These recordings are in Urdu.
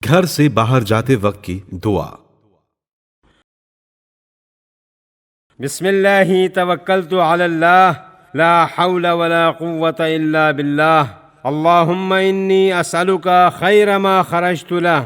گھر سے باہر جاتے وقت کی دعا۔ بسم اللہ توکلت علی اللہ لا حول ولا قوة الا باللہ اللہم انی اسألک خیر ما خرجت له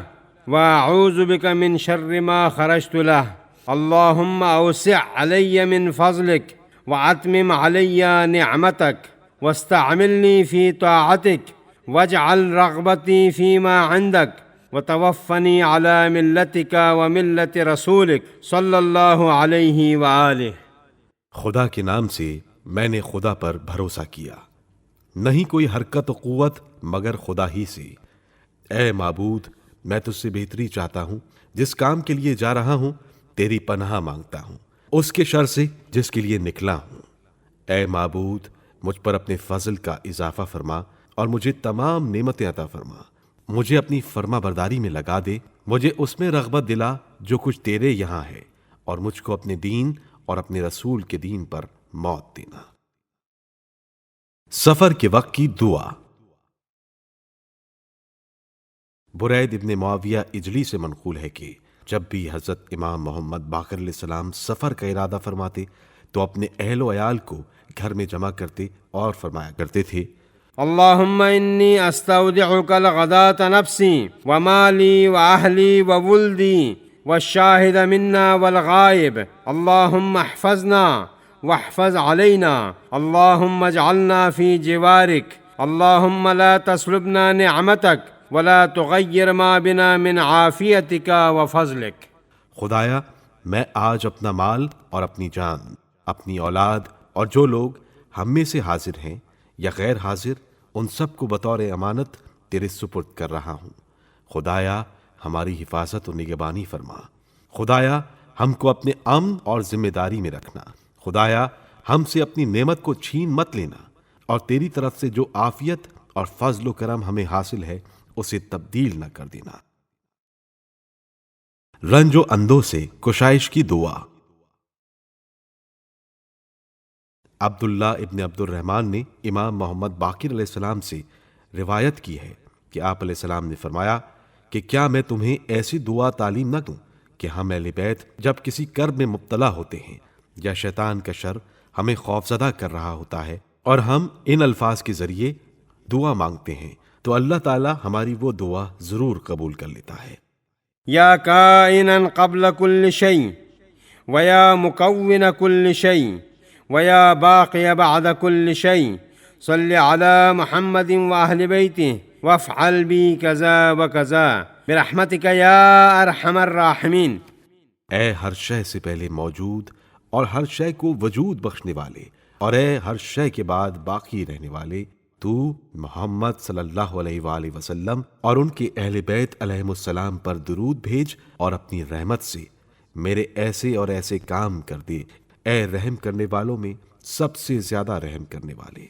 واعوذ بک من شر ما خرجت له اللہم اوسع علی من فضلک واتمم علی نعمتک واستعملنی فی طاعتک واجعل رغبتی فیما عندک وتوفنی علی ملتک وملت رسولک صلی اللہ علیہ وآلہ۔ خدا کے نام سے میں نے خدا پر بھروسہ کیا، نہیں کوئی حرکت و قوت مگر خدا ہی سے۔ اے معبود، میں تجھ سے بہتری چاہتا ہوں، جس کام کے لیے جا رہا ہوں تیری پناہ مانگتا ہوں، اس کے شر سے جس کے لیے نکلا ہوں۔ اے معبود، مجھ پر اپنے فضل کا اضافہ فرما اور مجھے تمام نعمتیں عطا فرما۔ مجھے اپنی فرما برداری میں لگا دے، مجھے اس میں رغبت دلا جو کچھ تیرے یہاں ہے، اور مجھ کو اپنے دین اور اپنے رسول کے دین پر موت دینا۔ سفر کے وقت کی دعا۔ برید ابن معاویہ اجلی سے منقول ہے کہ جب بھی حضرت امام محمد باقر علیہ السلام سفر کا ارادہ فرماتے تو اپنے اہل و عیال کو گھر میں جمع کرتے اور فرمایا کرتے تھے: اللہم انی استودعک الغداة نفسی ومالی واہلی وولدی والشاہد منا والغائب اللہم احفظنا واحفظ علینا اللہم اجعلنا فی جوارک اللہم لا تسلبنا نعمتک ولا تغیر ما بنا من عافیتک وفضلک۔ خدایا، میں آج اپنا مال اور اپنی جان، اپنی اولاد اور جو لوگ ہم میں سے حاضر ہیں یا غیر حاضر، ان سب کو بطور امانت تیرے سپرد کر رہا ہوں۔ خدایا، ہماری حفاظت و نگہبانی فرما۔ خدایا، ہم کو اپنے امن اور ذمہ داری میں رکھنا۔ خدایا، ہم سے اپنی نعمت کو چھین مت لینا، اور تیری طرف سے جو عافیت اور فضل و کرم ہمیں حاصل ہے اسے تبدیل نہ کر دینا۔ رنج و اندوں سے کشائش کی دعا۔ عبداللہ ابن عبد الرحمن نے امام محمد باقر علیہ السلام سے روایت کی ہے کہ آپ علیہ السلام نے فرمایا کہ کیا میں تمہیں ایسی دعا تعلیم نہ دوں کہ ہم اہل بیت جب کسی کرب میں مبتلا ہوتے ہیں یا شیطان کا شر ہمیں خوفزدہ کر رہا ہوتا ہے اور ہم ان الفاظ کے ذریعے دعا مانگتے ہیں تو اللہ تعالی ہماری وہ دعا ضرور قبول کر لیتا ہے۔ یا کائنا قبل کل شیء ویا مکون کل شیء ویا باقی بعد کل شیء صلی علی محمد واہل بیتہ وافعل بی کذا وکذا برحمتک یا ارحم الراحمین۔ اے ہر شے سے پہلے موجود اور ہر شے کو وجود بخشنے والے، اور اے ہر شے کے بعد باقی رہنے والے، تو محمد صلی اللہ علیہ وآلہ وسلم اور ان کے اہل بیت علیہم السلام پر درود بھیج اور اپنی رحمت سے میرے ایسے اور ایسے کام کر دے، اے رحم کرنے والوں میں سب سے زیادہ رحم کرنے والے۔